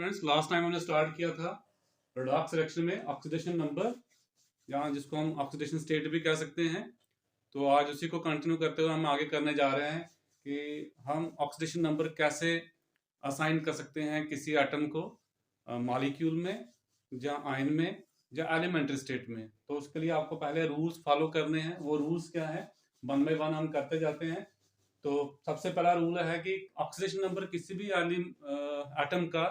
Friends, last time हमने start किया था रेडॉक्स रिएक्शन में ऑक्सीडेशन नंबर, यहाँ जिसको हम ऑक्सीडेशन स्टेट भी कह सकते हैं। तो आज उसी को कंटिन्यू करते हुए हम आगे करने जा रहे हैं कि हम ऑक्सीडेशन नंबर कैसे असाइन कर सकते हैं किसी एटम को मॉलिक्यूल में या आयन में या एलिमेंट्री स्टेट में। तो उसके लिए आपको पहले रूल्स फॉलो करने हैं। वो रूल्स क्या है, वन बाय वन हम करते जाते हैं। तो सबसे पहला रूल है कि ऑक्सीडेशन नंबर किसी भी एटम का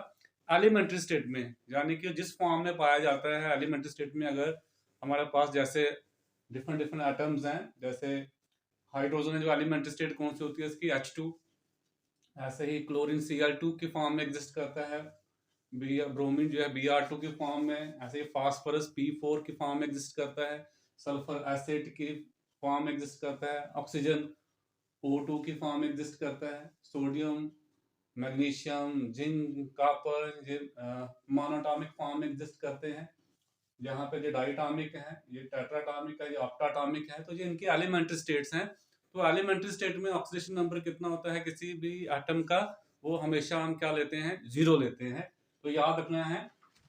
एलिमेंट्री स्टेट में, यानी कि जिस फॉर्म में पाया जाता है एलिमेंट्री स्टेट में, अगर हमारे पास जैसे डिफरेंट डिफरेंट एटम्स हैं, जैसे हाइड्रोजन जो एलिमेंट्री स्टेट कौन सी होती है इसकी H2, ऐसे ही क्लोरीन Cl2 की फॉर्म में एग्जिस्ट करता है, ब्रोमीन जो है Br2 की फॉर्म में, ऐसे ही फास्फोरस P4 की फॉर्म में एग्जिस्ट करता है, सल्फर एसिड की फॉर्म में एग्जिस्ट करता है, ऑक्सीजन O2 की फॉर्म में एग्जिस्ट करता है, सोडियम, मैग्नीशियम, जिंक, कॉपर ये मोनोटॉमिक फॉर्म में एग्जिस्ट करते हैं। यहाँ पे जो डाइटॉमिक है, ये टेट्राटॉमिक है, ये ऑक्टाटॉमिक है। तो ये इनकी एलिमेंट्री स्टेट्स हैं। तो एलिमेंट्री स्टेट में ऑक्सीडेशन नंबर कितना होता है किसी भी एटम का, वो हमेशा हम क्या लेते हैं, 0 लेते हैं। तो याद रखना है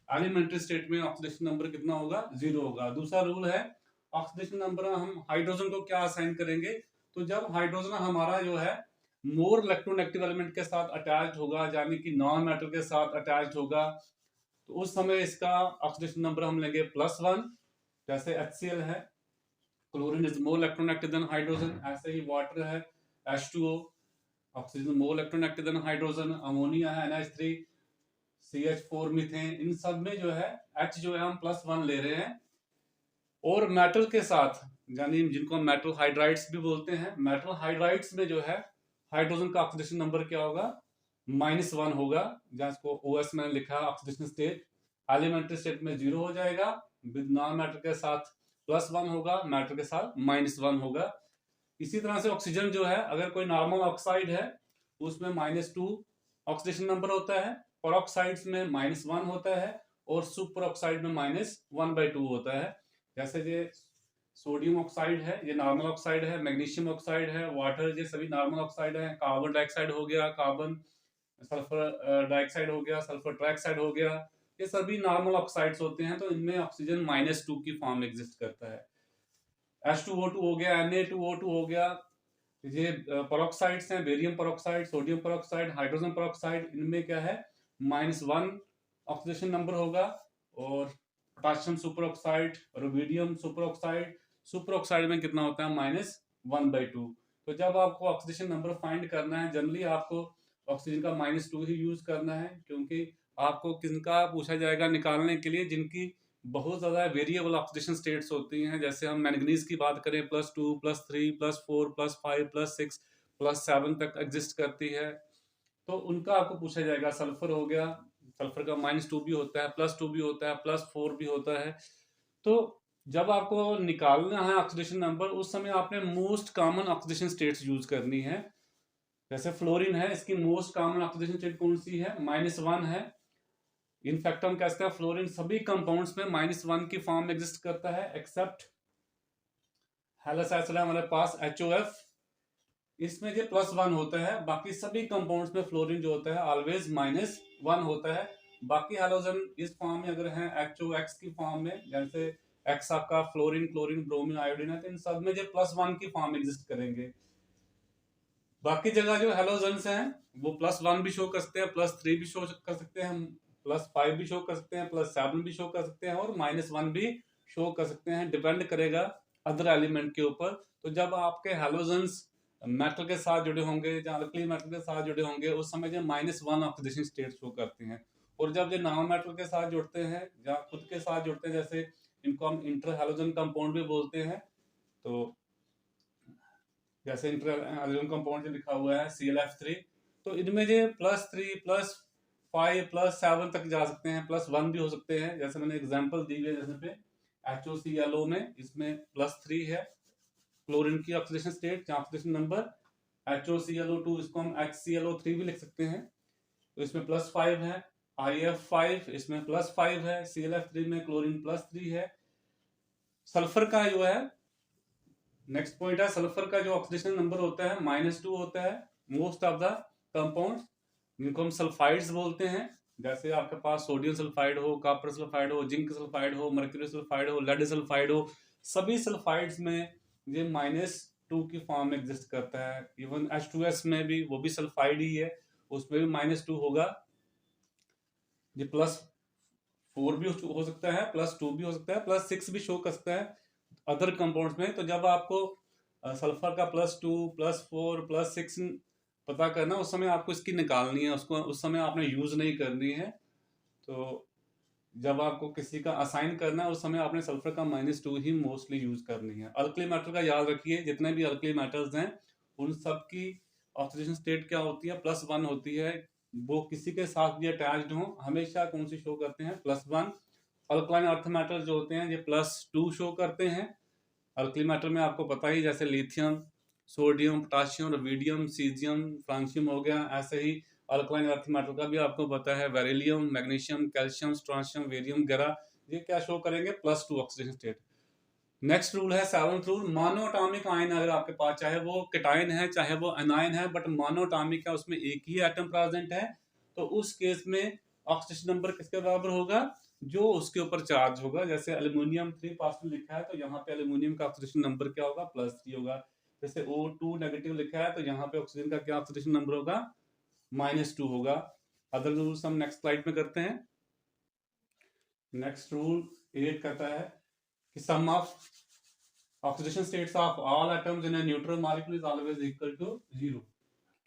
एलिमेंट्री स्टेट में ऑक्सीडेशन नंबर कितना होगा, 0 होगा। दूसरा रूल है ऑक्सीडेशन नंबर हम हाइड्रोजन को क्या असाइन करेंगे, तो जब हाइड्रोजन हमारा जो है मोर इलेक्ट्रोनेगेटिव एलिमेंट के साथ अटैच्ड होगा, यानी कि नॉन मेटल के साथ अटैच्ड होगा, तो उस समय इसका ऑक्सीडेशन नंबर हम लेंगे +1। जैसे HCl है, chlorine is more electronegative than hydrogen. ऐसे ही वाटर है H2O, oxygen more electronegative than hydrogen. Ammonia है NH3, CH4 मीथेन, इन सब में जो है H जो है हम +1 ले रहे हैं। और मेटल के साथ, यानी जिनको हम मेटल हाइड्राइड्स भी बोलते हैं, मेटल हाइड्राइड्स में जो है हाइड्रोजन का ऑक्सीडेशन नंबर क्या होगा, -1 होगा। जहां इसको OS मैंने लिखा ऑक्सीडेशन स्टेट, एलिमेंट्री स्टेट में 0 हो जाएगा, विद नॉन मैटर के साथ +1 होगा, मैटर के साथ -1 होगा। इसी तरह से ऑक्सीजन जो है, अगर कोई नॉर्मल ऑक्साइड है उसमें -2 ऑक्सीडेशन नंबर होता है, परऑक्साइड्स में -1 होता है, और सुपर ऑक्साइड में -1/2 होता है। जैसे ये सोडियम ऑक्साइड है, ये नॉर्मल ऑक्साइड है, मैग्नीशियम ऑक्साइड है, वाटर, ये सभी नॉर्मल ऑक्साइड है। कार्बन डाइऑक्साइड हो गया, कार्बन सल्फर डाइऑक्साइड हो गया, सल्फर ट्राइऑक्साइड हो गया, ये सभी नॉर्मल ऑक्साइड्स होते हैं। तो इनमें ऑक्सीजन -2 की फॉर्म में एग्जिस्ट करता है। H2O2 हो गया, Na2O2 हो गया, ये परऑक्साइड्स हैं, barium peroxide, sodium peroxide, hydrogen peroxide, इनमें क्या है, -1 ऑक्सीडेशन नंबर होगा। और potassium super oxide, rubidium super oxide, super oxide में कितना होता है, -1/2। तो जब आपको ऑक्सीडेशन नंबर फाइंड करना है, जनरली आपको ऑक्सीजन का -2 ही यूज करना है, क्योंकि आपको किनका पूछा जाएगा निकालने के लिए, जिनकी बहुत ज्यादा वेरिएबल ऑक्सीडेशन स्टेट्स होती हैं। जैसे हम मैंगनीज की बात करें, +2, +3, +4, +5, +6, +7 तक एग्जिस्ट करती है, तो उनका आपको पूछा जाएगा। सल्फर हो गया, सल्फर का -2 भी होता है, +2 भी होता है, +4 भी होता है। तो जब आपको निकालना है ऑक्सीडेशन नंबर, उस समय आपने most common oxidation states use करनी है। जैसे फ्लोरीन है, इसकी मोस्ट कॉमन ऑक्सीडेशन स्टेट कौन सी है, -1 है। इनफैक्ट हम कहते हैं फ्लोरीन सभी कंपाउंड्स में -1 की फॉर्म में एग्जिस्ट करता है, एक्सेप्ट हैलोसाइड हमारे पास HOF, इसमें जो +1 होता है। बाकी सभी कंपाउंड्स में फ्लोरीन जो होता है ऑलवेज -1 होता है। बाकी हैलोजन इस फॉर्म में अगर है HOX की फॉर्म में, जैसे X आपका फ्लोरीन, क्लोरीन, ब्रोमीन, आयोडीन है, तो इन सब में जो +1 की फॉर्म में एग्जिस्ट करेंगे। बाकी जगह जो हैलोजन्स हैं वो +1 भी शो कर सकते हैं, +3 भी शो कर सकते हैं, +5 भी शो कर सकते हैं, +7 भी शो कर सकते हैं, और -1 भी शो कर सकते हैं। डिपेंड करेगा अदर एलिमेंट के ऊपर। तो जब आपके हैलोजन्स मेटल के साथ जुड़े होंगे या अल्कली मेटल के साथ जुड़े होंगे, उस समय जो -1 ऑक्सीडेशन स्टेट शो करते हैं। और जब ये नॉन मेटल के साथ जुड़ते हैं या खुद के साथ जुड़ते हैं, जैसे इनको हम इंटर हैलोजन कंपाउंड भी बोलते हैं। तो जैसे इंटर हैलोजन कंपाउंड जो लिखा हुआ है ClF3, तो इनमें जो +3, +5, +7 तक जा सकते हैं, +1 भी हो सकते हैं। जैसे मैंने एग्जांपल दी है, जैसे पे HOClO में, इसमें +3 है क्लोरीन की ऑक्सीडेशन स्टेट, जहां ऑक्सीडेशन नंबर। HOClO2, इसको हम HClO3 भी लिख सकते हैं, तो इसमें +5 है। IF5, इसमें +5 है। ClF3 में क्लोरीन +3 है। सल्फर का जो है नेक्स्ट पॉइंट है, सल्फर का जो ऑक्सीडेशन नंबर होता है -2 होता है। मोस्ट ऑफ द कंपाउंड्स जिनको हम सल्फाइड्स बोलते हैं, जैसे आपके पास सोडियम सल्फाइड हो, कॉपर सल्फाइड हो, जिंक सल्फाइड हो, मर्क्यूरी सल्फाइड हो, लेड सल्फाइड हो, सभी सल्फाइड्स में ये -2 की फॉर्म में एग्जिस्ट करता है। इवन H2S में भी, वो भी सल्फाइड ही है, उसमें भी -2 होगा। ये +4 भी हो सकता है, +2 भी हो सकता है, +6 भी शो कर सकता है अदर कंपाउंड्स में। तो जब आपको सल्फर का +2, +4, +6 पता करना, उस समय आपको इसकी निकालनी है, उसको उस समय आपने यूज नहीं करनी है। तो जब आपको किसी का असाइन करना है, उस समय आपने सल्फर का -2 ही मोस्टली यूज करनी है। अल्कली मेटल का याद रखिए, जितने भी अल्कली मेटल्स हैं उन सब की ऑक्सीडेशन स्टेट क्या होती है, +1 होती है। वो किसी के साथ भी अटैच्ड हो, हमेशा कौन सी शो करते हैं, +1। अल्कलाइन अर्थ मेटल जो होते हैं ये +2 शो करते हैं। अल्कली मेटल में आपको पता ही, जैसे lithium, sodium, potassium, rubidium, caesium, francium हो गया। ऐसे ही अल्कलाइन अर्थ मेटल का भी आपको पता है, बेरिलियम, मैग्नीशियम, कैल्शियम, स्ट्रोंशियम, वेरियम वगैरह, ये क्या शो करेंगे, +2 ऑक्सीजन स्टेट। नेक्स्ट रूल है 7th रूल, मोनोटॉमिक आयन अगर आपके पास, चाहे वो केटायन है चाहे वो एनायन है, बट मोनोटॉमिक है, उसमें एक ही एटम प्रेजेंट है, तो उस केस में ऑक्सीजन नंबर किसके बराबर होगा, जो उसके ऊपर चार्ज होगा। जैसे एल्यूमिनियम 3 लिखा है, तो यहाँ पे एल्यूमिनियम का ऑक्सीडेशन नंबर क्या होगा, +3 होगा। जैसे O2 नेगेटिव लिखा है, तो यहाँ पे ऑक्सीजन का क्या ऑक्सीडेशन नंबर होगा, -2 होगा। अदर रूल्स हम नेक्स्ट स्लाइड में करते हैं। नेक्स्ट रूल 8 कहता है कि sum of oxidation states of all atoms in a neutral molecule is always equal to 0।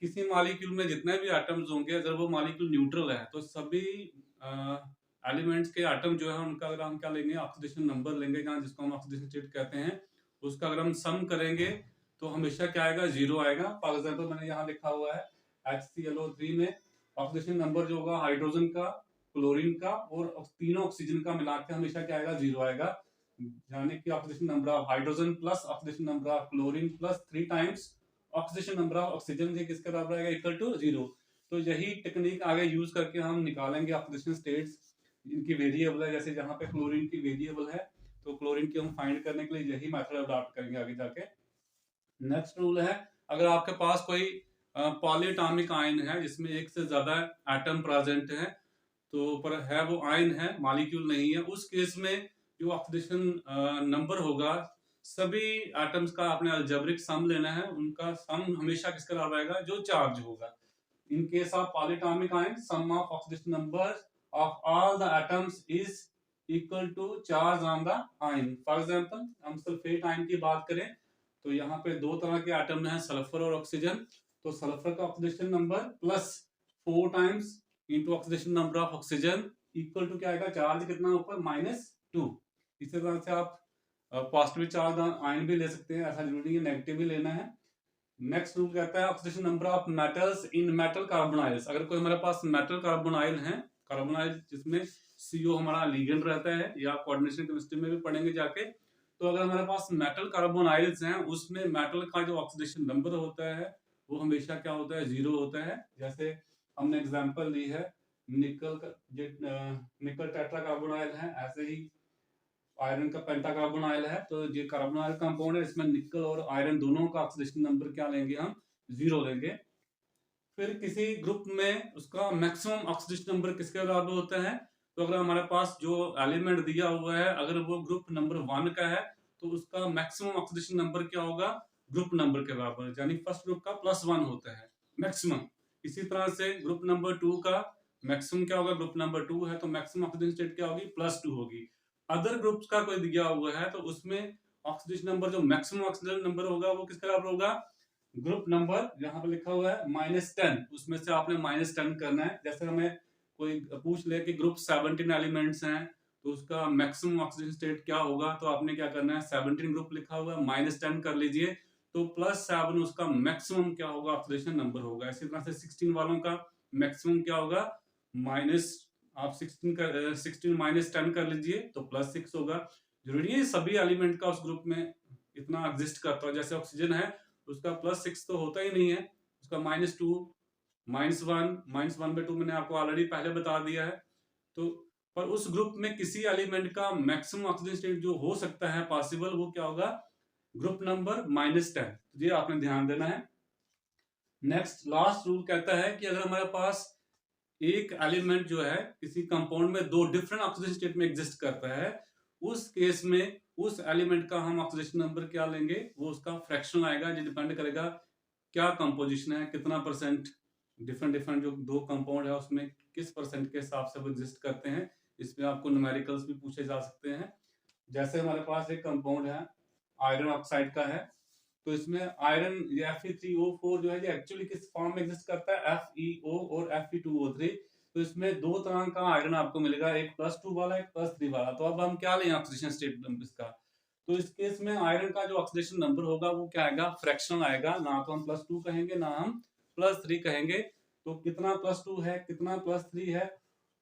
किसी मॉलिक्यूल में जितने भी एटम्स होंगे, अगर वो मॉलिक्यूल न्यूट्रल है, तो सभी एलिमेंट्स के एटम जो है उनका अगर हम क्या लेंगे, ऑक्सीडेशन नंबर लेंगे, जहाँ जिसको हम ऑक्सीडेशन स्टेट कहते हैं, उसका अगर हम सम करेंगे तो हमेशा क्या आएगा, 0 आएगा। फॉर एग्जाम्पल मैंने यहाँ लिखा हुआ है HClO3 में ऑक्सीडेशन नंबर जो होगा हाइड्रोजन का, क्लोरीन का और तीनों ऑक्सीजन का मिला के हमेशा क्या आएगा, 0 आएगा। यानी कि oxidation number of hydrogen plus oxidation number of chlorine plus 3 times oxidation number of oxygen, ये किसके बराबर आएगा, इक्वल टू 0। तो यही टेक्निक आगे यूज करके हम निकालेंगे ऑक्सीडेशन स्टेट्स। इनकी वेरिएबल है, जैसे जहाँ पे क्लोरीन की वेरिएबल है, तो क्लोरीन की हम फाइंड करने के लिए यही मेथड अडॉप्ट करेंगे आगे जाके। नेक्स्ट रूल है, अगर आपके पास कोई पॉलीएटॉमिक आयन है जिसमें एक से ज्यादा एटम प्रेजेंट है, तो पर है वो आयन है, मॉलिक्यूल नहीं है, उस केस में जो ऑक्सीडेशन नंबर होगा, सभी एटम्स का आपने अलजेब्रिक सम लेना है, उनका सम हमेशा किसके बराबर आएगा, जो चार्ज होगा। In case of polyatomic ion, sum of oxidation number of all the atoms is equal to charge on the ion. For example हम सल्फेट आयन की बात करें, तो यहाँ पे दो तरह के एटम हैं, सल्फर और ऑक्सीजन। तो सल्फर का oxidation number +4 times into oxidation number of oxygen equal to क्या आएगा, चार्ज कितना ऊपर, -2। इसी तरह से आप पॉजिटिव चार्ज आयन भी ले सकते हैं, ऐसा जरूरी है नेगेटिव भी लेना है। नेक्स्ट रूल कहता है oxidation number of metals in metal carbonyls. अगर कोई हमारे पास मेटल कार्बोनाइल है, कार्बोनाइल जिसमें CO हमारा लिगेंड रहता है, या कोऑर्डिनेशन केमिस्ट्री में भी पढ़ेंगे जाके, तो अगर हमारे पास मेटल कार्बोनाइल्स हैं, उसमें मेटल का जो ऑक्सीडेशन नंबर होता है वो हमेशा क्या होता है, 0 होता है। जैसे हमने एग्जांपल ली है निकल का, निकल टेट्रा कार्बोनाइल है, ऐसे ही आयरन का पेंटा कार्बोनाइल है। तो ये कार्बोनाइल कंपाउंड है, इसमें निकल और आयरन दोनों का ऑक्सीडेशन नंबर क्या लेंगे, हम 0 लेंगे। फिर किसी ग्रुप में उसका मैक्सिमम ऑक्सीडेशन नंबर किसके बराबर होता है, तो अगर हमारे पास जो एलिमेंट दिया हुआ है, अगर वो ग्रुप नंबर 1 का है, तो उसका मैक्सिमम ऑक्सीडेशन नंबर क्या होगा, ग्रुप नंबर के बराबर, यानी फर्स्ट ग्रुप का +1 होता है मैक्सिमम। इसी तरह से ग्रुप नंबर 2 का मैक्सिमम क्या होगा, ग्रुप नंबर 2 है तो मैक्सिमम ऑक्सीडेशन स्टेट क्या होगी, +2 होगी। अदर ग्रुप्स का कोई दिया हुआ है, तो उसमें ऑक्सीडेशन नंबर, जो मैक्सिमम ऑक्सीडेशन नंबर होगा, वो किसके बराबर होगा, ग्रुप नंबर यहाँ पे लिखा हुआ है -10, उसमें से आपने -10 करना है। जैसे हमें कोई पूछ ले कि ग्रुप 17 एलिमेंट्स हैं, तो उसका मैक्सिमम ऑक्सीजन स्टेट क्या होगा, तो आपने क्या करना है, 17 ग्रुप लिखा हुआ है, -10 कर लीजिए, तो +7 उसका मैक्सिमम क्या होगा, ऑक्सीडेशन नंबर होगा। इसी तरह से 16 वालों का मैक्सिमम क्या होगा, माइनस आप 16 -10 कर लीजिए, तो +6 होगा। जरूरी है सभी एलिमेंट का उस ग्रुप में इतना एग्जिस्ट करता है। जैसे ऑक्सीजन है, उसका +6 तो होता ही नहीं है, उसका -2, -1/2 मैंने आपको ऑलरेडी पहले बता दिया है। तो पर उस ग्रुप में किसी एलिमेंट का मैक्सिमम ऑक्सीजन स्टेट जो हो सकता है पॉसिबल, वो क्या होगा, ग्रुप नंबर -10। ये आपने ध्यान देना है। नेक्स्ट लास्ट रूल कहता है कि अगर हमारे पास एक एलिमेंट जो है किसी कंपाउंड में दो डिफरेंट ऑक्सीडेशन स्टेट में एग्जिस्ट करता है, उस केस में उस एलिमेंट का हम ऑक्सीडेशन नंबर क्या लेंगे, वो उसका फ्रैक्शन आएगा, जो डिपेंड करेगा क्या कंपोजिशन है, कितना परसेंट डिफरेंट डिफरेंट जो दो कंपाउंड है उसमें किस परसेंट के हिसाब से वो एग्जिस्ट करते हैं। इसमें आपको न्यूमेरिकल्स भी पूछे जा सकते हैं। जैसे हमारे पास एक कंपाउंड है आयरन ऑक्साइड का है, तो इसमें आयरन Fe3O4 जो है ये एक्चुअली किस फॉर्म में एग्जिस्ट करता है, FeO और Fe2O3। तो इसमें दो तरह का आयरन आपको मिलेगा, एक +2 वाला एक +3 वाला। तो अब हम क्या लें ऑक्सीडेशन स्टेट इसका, तो इस केस में आयरन का जो ऑक्सीडेशन नंबर होगा वो क्या आएगा, फ्रैक्शनल आएगा, ना तो हम +2 कहेंगे ना हम +3 कहेंगे। तो कितना +2 है कितना +3 है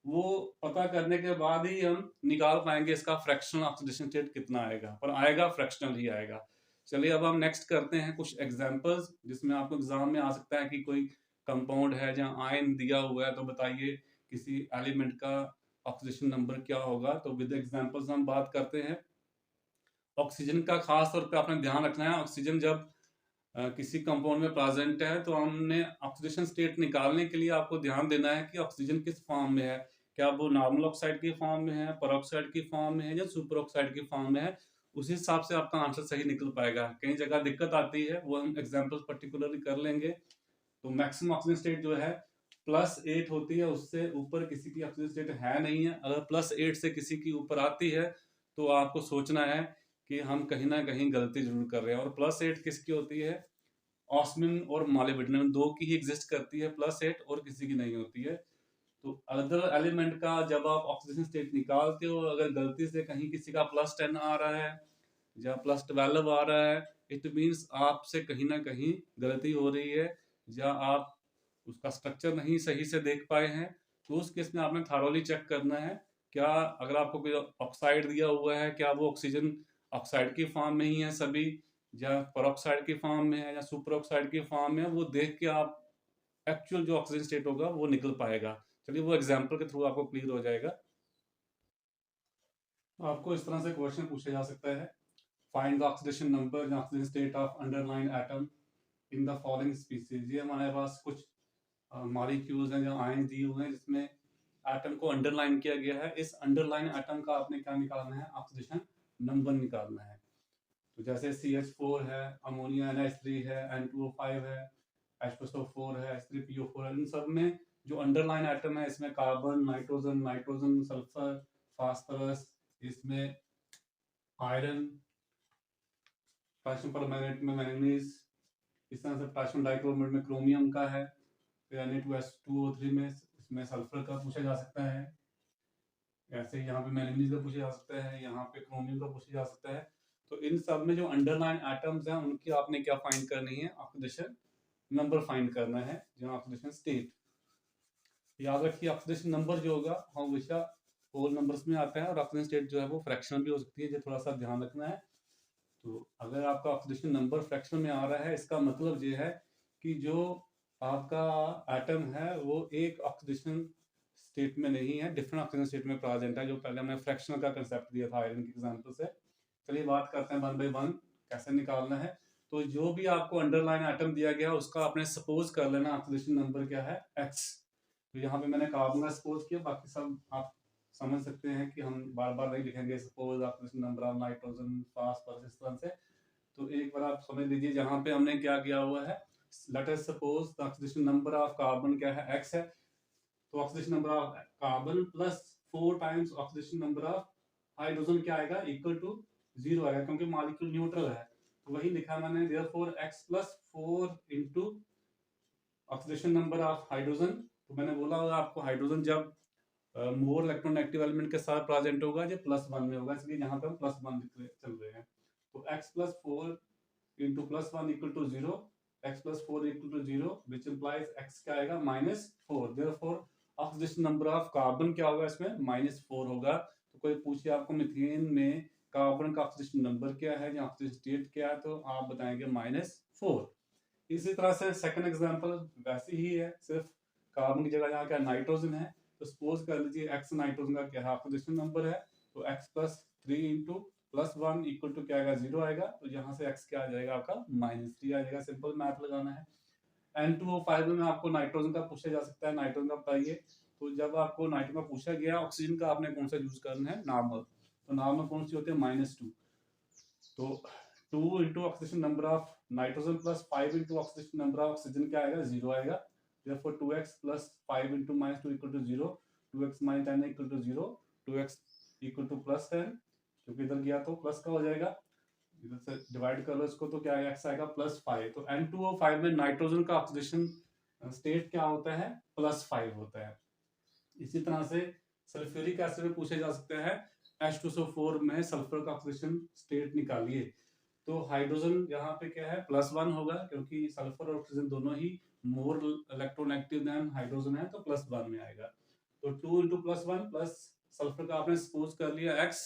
वो पता करने के बाद ही हम निकाल पाएंगे इसका फ्रैक्शनल ऑक्सीडेशन स्टेट कितना आएगा, पर आएगा फ्रैक्शनल ही आएगा। चलिए अब हम नेक्स्ट करते हैं कुछ एग्जांपल्स जिसमें आपको एग्जाम में आ सकता है कि कोई कंपाउंड है जहां आयन दिया हुआ है, तो बताइए किसी एलिमेंट का ऑक्सीडेशन नंबर क्या होगा। तो विद एग्जांपल्स हम बात करते हैं। ऑक्सीजन का खास तौर पे आपने ध्यान रखना है, ऑक्सीजन जब किसी कंपाउंड में प्रेजेंट है तो हमने ऑक्सीडेशन स्टेट निकालने के लिए आपको ध्यान देना है कि ऑक्सीजन किस फॉर्म में है, क्या वो नॉर्मल ऑक्साइड की फॉर्म में है, परऑक्साइड की फॉर्म में है या सुपर ऑक्साइड की फॉर्म में है। उसी हिसाब से आपका आंसर सही निकल पाएगा। कई जगह दिक्कत आती है, वो हम एग्जाम्पल पर्टिकुलरली कर लेंगे। तो मैक्सिमम ऑक्सीजन स्टेट जो है +8 होती है, उससे ऊपर किसी की ऑक्सीजन स्टेट है नहीं है। अगर +8 से किसी की ऊपर आती है तो आपको सोचना है कि हम कहीं ना कहीं गलती जरूर कर रहे हैं। और +8 किसकी होती है, ऑस्मिन और मॉलिब्डेनम दो की ही एग्जिस्ट करती है, +8 और किसी की नहीं होती है। तो अदर एलिमेंट का जब आप ऑक्सीजन स्टेट निकालते हो, अगर गलती से कहीं किसी का +10 आ रहा है या +12 आ रहा है, इट मीन्स आपसे कहीं ना कहीं गलती हो रही है, या आप उसका स्ट्रक्चर नहीं सही से देख पाए हैं। तो उस केस में आपने थारोली चेक करना है, क्या अगर आपको कोई ऑक्साइड दिया हुआ है क्या वो ऑक्सीजन ऑक्साइड की फॉर्म में ही है सभी, या परऑक्साइड की फॉर्म में है या सुपर ऑक्साइड की फॉर्म में है, वो देख के आप एक्चुअल जो ऑक्सीजन स्टेट होगा वो निकल पाएगा। चलिए वो एग्जांपल के थ्रू आपको क्लियर हो जाएगा। तो आपको इस तरह से क्वेश्चन पूछा जा सकता है, फाइंड द ऑक्सीडेशन नंबर या oxygen state of underline atom in the following species. ये हमारे पास कुछ मॉलिक्यूल्स हैं जो आयन दिए हुए हैं जिसमें एटम को अंडरलाइन किया गया है। इस अंडरलाइन एटम का आपने क्या निकालना है, ऑक्सीडेशन नंबर निकालना है। तो जैसे CH4 है, अमोनिया NH3 है, N2O5 है, H2SO4 है, H3PO4 है। इन सब में जो अंडरलाइन एटम है इसमें carbon, nitrogen, nitrogen, sulphur, phosphorus, इसमें आयरन, पोटेशियम परमैंगनेट में मैंगनीज, इस तरह से पोटेशियम डाइक्रोमेट में क्रोमियम का है। फिर Na2S2O3 में इसमें सल्फर का पूछा जा सकता है। ऐसे यहाँ पे मैंगनीज का पूछा जा सकता है, यहाँ पे क्रोमियम का पूछा जा सकता है। तो इन सब में जो अंडरलाइन एटम्स हैं उनकी आपने क्या फाइंड करनी है, ऑक्सीडेशन नंबर फाइंड करना है, जो ऑक्सीडेशन स्टेट। याद रखिए ऑक्सीडेशन नंबर जो होगा हमेशा होल नंबर्स में आता है, और ऑक्सीजन स्टेट जो है वो फ्रैक्शनल भी हो सकती है, जो थोड़ा सा ध्यान रखना है। तो अगर आपका ऑक्सीडेशन नंबर फ्रैक्शन में आ रहा है, इसका मतलब ये है कि जो आपका एटम है वो एक ऑक्सीडेशन स्टेट में नहीं है, डिफरेंट ऑक्सीजन स्टेट में प्रेजेंट है, जो पहले हमने फ्रैक्शनल का कंसेप्ट दिया था आयरन के एग्जांपल से। चलिए बात करते हैं 1 बाय 1 कैसे निकालना है। तो जो भी आपको अंडरलाइन एटम दिया गया उसका आपने सपोज कर लेना ऑक्सीडेशन नंबर क्या है, x। तो यहाँ पे मैंने कार्बन का सपोज किया, बाकी सब आप समझ सकते हैं कि हम बार बार नहीं लिखेंगे suppose oxidation number of nitrogen, phosphorus, इस तरह से। तो एक बार आप समझ लीजिए जहां पे हमने क्या किया हुआ है, let us suppose the oxidation number of carbon क्या है, x है। तो oxidation number of carbon plus 4 times oxidation number of hydrogen क्या आएगा, इक्वल टू 0 आएगा, क्योंकि मॉलिक्यूल न्यूट्रल है। तो वही लिखा मैंने, therefore x + 4 into oxidation number of hydrogen. तो मैंने बोला होगा आपको हाइड्रोजन जब मोर इलेक्ट्रोनेगेटिव एलिमेंट के साथ प्रेजेंट होगा जो +1 में होगा, इसलिए यहाँ पे हम +1 चल रहे हैं। तो x + 4 into +1 equal to 0, x + 4 equal to 0, which implies x क्या आएगा, -4। Therefore oxidation number of carbon क्या होगा, इसमें -4 होगा। तो कोई पूछे आपको मीथेन में कार्बन का ऑक्सीडेशन नंबर क्या है या ऑक्सीजन स्टेट क्या है, तो आप बताएंगे -4। इसी तरह से सेकंड एग्जांपल वैसे ही है, सिर्फ कार्बन की जगह यहाँ क्या नाइट्रोजन है। तो सपोज कर लीजिए x नाइट्रोजन का क्या है, ऑक्सीडेशन नंबर है। तो x + 3 इंटू +1 इक्वल टू क्या आएगा, 0 आएगा। तो यहाँ से x क्या आ जाएगा आपका, -3 आ जाएगा। सिंपल मैथ लगाना है। N2O5 में आपको नाइट्रोजन का पूछा जा सकता है, नाइट्रोजन का बताइए। तो जब आपको नाइट्रोजन का पूछा गया ऑक्सीजन का आपने कौन सा यूज करना है, नॉर्मल, तो नॉर्मल कौन सी होती है, -2, तो 2 into oxidation number of nitrogen plus 5 into oxidation number of oxygen क्या आएगा, 0 आएगा। therefore 2x plus 5 into -2 equal to 0, 2x minus 10 equal to 0, 2x equal to plus 10, क्योंकि इधर गया तो प्लस का हो जाएगा, इधर से डिवाइड कर लो इसको तो क्या आएगा, x आएगा +5। तो N2O5 में नाइट्रोजन का ऑक्सीडेशन स्टेट क्या होता है, +5 होता है। इसी तरह से सल्फ्यूरिक एसिड में पूछे जा सकते हैं, H2SO4 में सल्फर का ऑक्सीडेशन स्टेट निकालिए, तो हाइड्रोजन यहाँ पे क्या है, +1 होगा, क्योंकि सल्फर और ऑक्सीजन दोनों ही मोर इलेक्ट्रोनेगेटिव देन हाइड्रोजन है, तो +1 में आएगा। तो 2 इंटू +1 प्लस सल्फर का आपने सपोज कर लिया x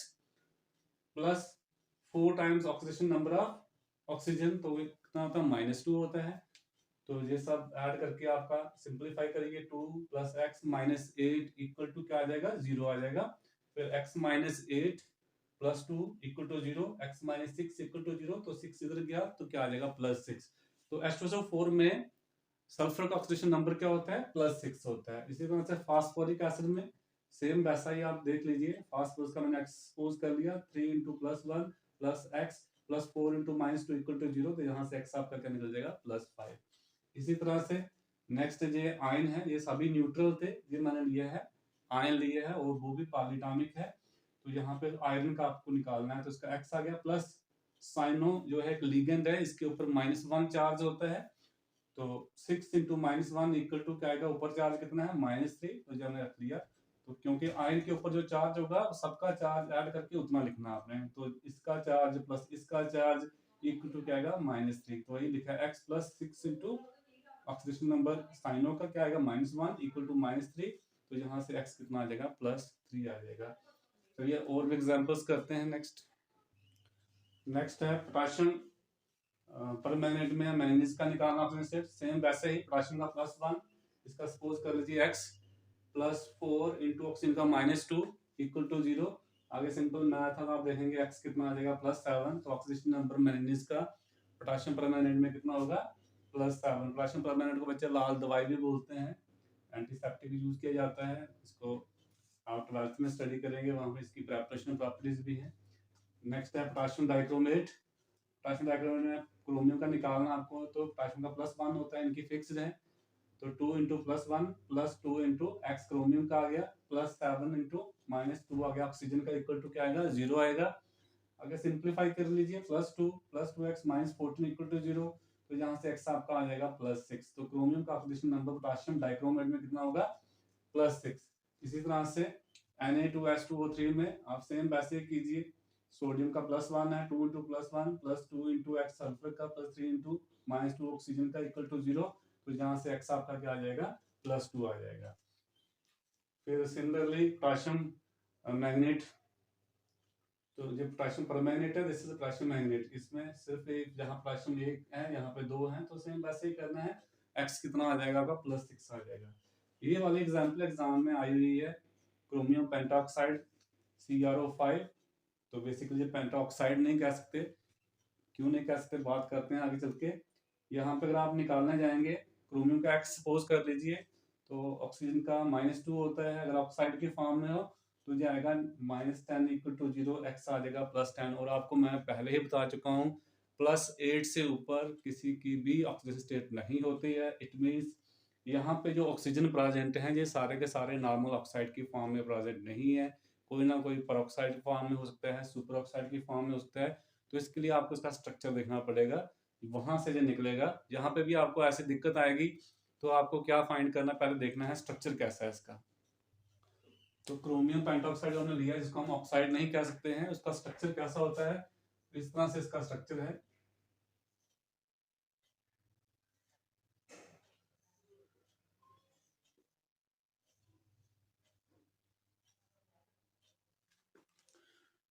plus 4 times oxidation number of oxygen, तो कितना होता है, -2 होता है। तो ये सब ऐड करके आपका सिंपलीफाई करेंगे, 2 + x - 8 इक्वल टू क्या आ जाएगा, 0 आ जाएगा। फिर x - 8 + 2 equal to 0, x - 6 equal to 0, तो 6 इधर गया तो क्या आ जाएगा, +6। तो H2SO4 में सल्फर का ऑक्सीडेशन नंबर क्या होता है, +6 होता है। इसी तरह से फास्फोरिक एसिड में सेम वैसा ही आप देख लीजिए, फास्फोरस का मैंने एक्सपोज कर लिया, 3 into +1 plus x plus 4 into -2 equal to 0, तो यहाँ से x आपका क्या निकल जाएगा, +5। इसी तरह से नेक्स्ट ये आयन है, ये सभी न्यूट्रल थे, ये मैंने लिया है आयन लिए है, और वो भी पॉलीटॉमिक है। तो यहाँ पे आयरन का आपको निकालना है, तो इसका x आ गया, प्लस साइनो जो है एक लिगेंड है, इसके ऊपर -1 चार्ज होता है, तो 6 इंटू -1 इक्वल टू क्या आएगा, ऊपर चार्ज कितना है, -3, तो जो हमने रख लिया। तो क्योंकि आयन के ऊपर जो चार्ज होगा सबका चार्ज ऐड करके उतना लिखना आपने, तो इसका चार्ज प्लस इसका चार्ज इक्वल टू क्या आएगा, -3, तो वही लिखा है x plus 6 into oxidation number cyano का क्या आएगा, -1 इक्वल टू -3, तो यहाँ से x कितना आ जाएगा, +3 आ जाएगा। चलिए और भी एग्जांपल्स करते हैं। नेक्स्ट है पोटेशियम परमैंगनेट में मैंगनीज का निकालना ऑक्सीजन स्टेट, सेम वैसे ही पोटेशियम का +1, इसका सपोज कर लीजिए x प्लस 4 इंटू ऑक्सीजन का -2 इक्वल टू 0। आगे सिंपल मैथ है, आप देखेंगे x कितना आ जाएगा, +7, तो ऑक्सीजन नंबर मैंगनीज का पोटेशियम परमैंगनेट में कितना होगा, +7। पोटेशियम परमैंगनेट को बच्चे लाल दवाई भी बोलते हैं, एंटीसेप्टिक यूज किया जाता है, इसको आप 12th में स्टडी करेंगे, वहां पे इसकी प्रेपरेशन प्रॉपर्टीज भी है। नेक्स्ट है पोटेशियम डाइक्रोमेट। पोटेशियम डाइक्रोमेट में क्रोमियम का निकालना आपको, तो पोटेशियम का +1 होता है, इनकी फिक्स्ड है, तो 2 into +1 plus 2 into x chromium का आ गया, +7 इंटू -2 आ गया, ऑक्सीजन का इक्वल टू क्या आएगा, 0 आएगा। अगर सिंप्लीफाई कर लीजिए, +2 प्लस 2x -14 इक्वल टू 0, तो यहाँ से x आपका आ जाएगा +6। तो क्रोमियम का ऑक्सीडेशन नंबर पोटेशियम डाइक्रोमेट में कितना होगा, +6। इसी तरह से Na2H2O3 में आप सेम वैसे कीजिए, सोडियम का +1 है, 2 into +1 plus 2 into x sulphur का प्लस 3 इंटू -2 ऑक्सीजन का इक्वल टू 0, तो यहाँ से x आपका क्या आ जाएगा, +2 आ जाएगा। फिर सिमिलरली पोटेशियम मैग्नेट, तो जो पोटेशियम परमैंगनेट है, दिस इज पोटेशियम मैग्नेट, इसमें सिर्फ एक, जहाँ पोटेशियम 1 है यहाँ पे 2 हैं, तो सेम वैसे ही करना है, x कितना आ जाएगा आपका, +6 आ जाएगा। ये वाली एग्जाम्पल एग्जाम में आई हुई है, क्रोमियम पेंटाऑक्साइड CrO5, तो बेसिकली पेंटाऑक्साइड नहीं कह सकते, क्यों नहीं कह सकते, बात करते हैं आगे चल के। यहाँ पे अगर आप निकालने जाएंगे, क्रोमियम का x सपोज कर लीजिए, तो ऑक्सीजन का -2 होता है, अगर ऑक्साइड के फॉर्म में हो तो ये आएगा -10 इक्वल टू 0, x आ जाएगा +10। और आपको मैं पहले ही बता चुका हूँ, +8 से ऊपर किसी की भी ऑक्सीजन स्टेट नहीं होती है। इट मीन्स यहाँ पे जो ऑक्सीजन प्रेजेंट हैं, ये सारे के सारे नॉर्मल ऑक्साइड की फॉर्म में प्रेजेंट नहीं है, कोई ना कोई परऑक्साइड फॉर्म में हो सकता है, सुपर ऑक्साइड की फॉर्म में हो सकता है। तो इसके लिए आपको इसका स्ट्रक्चर देखना पड़ेगा, वहां से जो निकलेगा। यहाँ पे भी आपको ऐसी दिक्कत आएगी, तो आपको क्या फाइंड करना, पहले देखना है स्ट्रक्चर कैसा है इसका। तो क्रोमियम पेंटॉक्साइड हमने लिया, जिसको हम ऑक्साइड नहीं कह सकते हैं, उसका स्ट्रक्चर कैसा होता है, इस तरह से इसका स्ट्रक्चर है।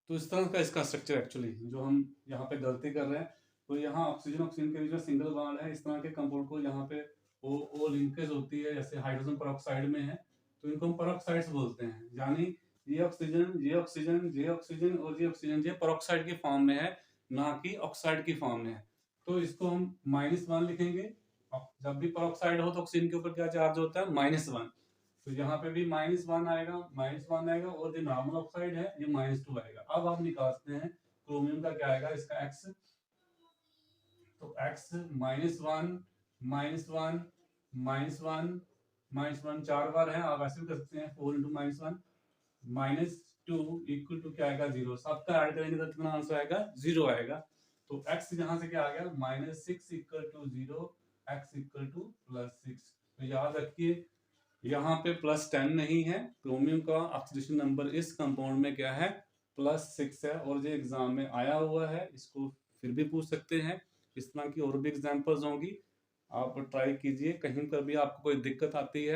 तो इस तरह का इसका स्ट्रक्चर एक्चुअली जो हम यहाँ पे गलती कर रहे हैं, तो यहाँ ऑक्सीजन ऑक्सीजन के बीच में सिंगल बॉन्ड है, इस तरह के कंपाउंड को यहाँ पे ओ लिंकेज होती है, जैसे हाइड्रोजन परऑक्साइड में है, तो इनको हम परऑक्साइड्स बोलते हैं। यानी ये ऑक्सीजन, ये ऑक्सीजन, ये ऑक्सीजन और ये ऑक्सीजन, ये परऑक्साइड की फॉर्म में है, ना कि ऑक्साइड की फॉर्म में है। तो इसको हम -1 लिखेंगे। जब भी परऑक्साइड हो तो ऑक्सीजन के ऊपर क्या चार्ज होता है, -1। तो यहाँ पे भी -1 आएगा, -1 आएगा, और जो नॉर्मल ऑक्साइड है ये -2 आएगा। अब आप निकालते हैं क्रोमियम का क्या आएगा, इसका x, तो x -1 -1 -1 4 बार है, आप ऐसे भी कर सकते हैं 4 × -1 -2 इक्वल टू क्या आएगा 0। सबका ऐड करेंगे तो कितना आंसर आएगा, 0 आएगा। तो x यहाँ से क्या आ गया, -6 equal to 0, x equal to +6। तो याद रखिए यहाँ पे +10 नहीं है, क्रोमियम का ऑक्सीडेशन नंबर इस कंपाउंड में क्या है, +6 है। और जो एग्जाम में आया हुआ है इसको फिर भी पूछ सकते हैं। इस तरह की और भी एग्जांपल्स होंगी, आप ट्राई कीजिए। कहीं पर भी आपको कोई दिक्कत आती है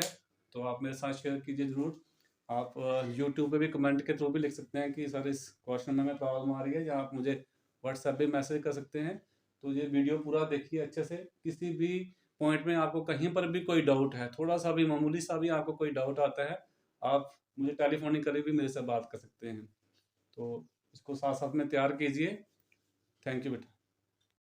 तो आप मेरे साथ शेयर कीजिए जरूर। आप यूट्यूब पे भी कमेंट के थ्रू भी लिख सकते हैं कि सर इस क्वेश्चन में हमें प्रॉब्लम आ रही है, या आप मुझे व्हाट्सएप पे मैसेज कर सकते हैं। तो ये वीडियो पूरा देखिए अच्छे से। किसी भी पॉइंट में आपको कहीं पर भी कोई डाउट है, थोड़ा सा भी मामूली सा भी आपको कोई डाउट आता है, आप मुझे टेलीफोनिक करके भी मेरे से बात कर सकते हैं। तो इसको साथ साथ में तैयार कीजिए। थैंक यू बेटा।